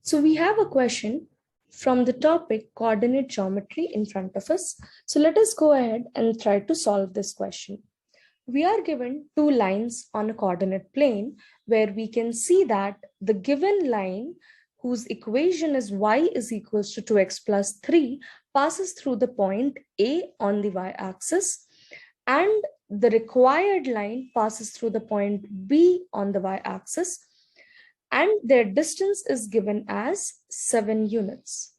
So we have a question from the topic coordinate geometry in front of us. So let us go ahead and try to solve this question. We are given two lines on a coordinate plane where we can see that the given line whose equation is y is equals to 2x plus 3 passes through the point A on the y-axis, and the required line passes through the point B on the y-axis, and their distance is given as 7 units.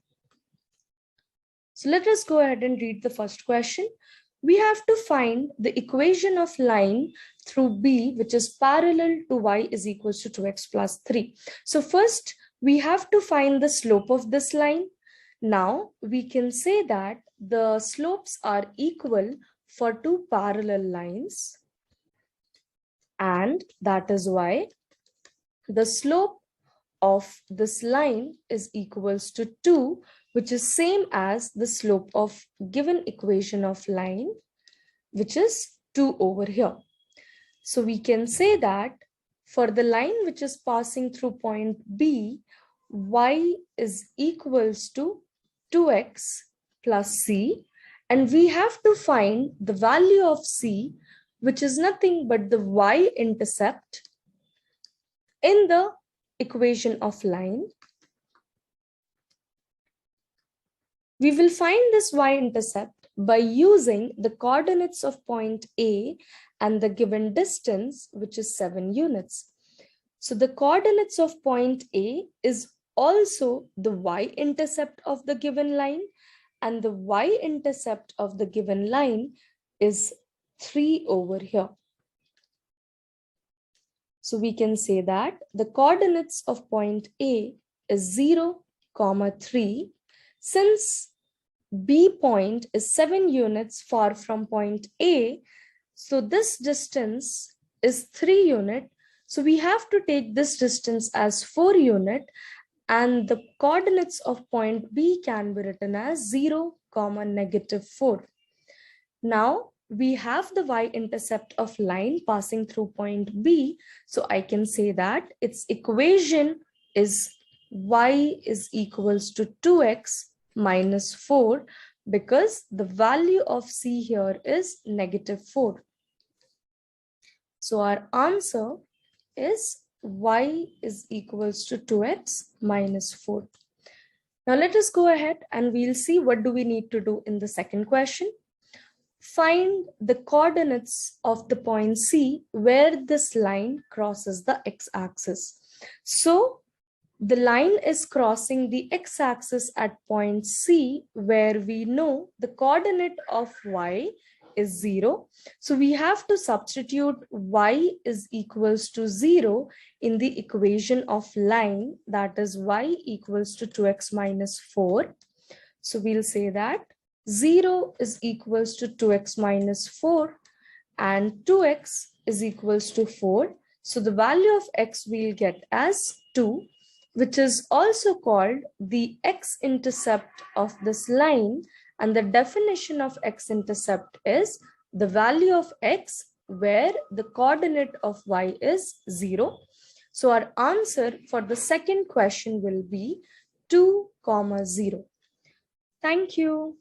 So let us go ahead and read the first question. We have to find the equation of line through B, which is parallel to y is equals to 2x plus 3. So first, we have to find the slope of this line. Now, we can say that the slopes are equal for two parallel lines, and that is why the slope of this line is equals to 2, which is same as the slope of given equation of line, which is 2 over here. So we can say that for the line which is passing through point B, y is equals to 2x plus c, and we have to find the value of c, which is nothing but the y-intercept in the equation of line. We will find this y-intercept by using the coordinates of point A and the given distance, which is 7 units. So the coordinates of point A is also the y-intercept of the given line, and the y-intercept of the given line is 3 over here. So we can say that the coordinates of point A is 0, 3. Since B point is 7 units far from point A, so this distance is 3 units. So we have to take this distance as 4 units, and the coordinates of point B can be written as 0, -4. Now, we have the y-intercept of line passing through point B, so I can say that its equation is y is equals to 2x minus 4, because the value of c here is -4. So our answer is y is equals to 2x minus 4. Now let us go ahead and we'll see what do we need to do in the second question. Find the coordinates of the point C where this line crosses the x-axis. So the line is crossing the x-axis at point C, where we know the coordinate of y is 0. So we have to substitute y is equals to 0 in the equation of line, that is y equals to 2x minus 4. So we'll say that 0 is equals to 2x minus 4 and 2x is equals to 4. So the value of x we'll get as 2, which is also called the x-intercept of this line. And the definition of x-intercept is the value of x where the coordinate of y is 0. So our answer for the second question will be 2, 0. Thank you.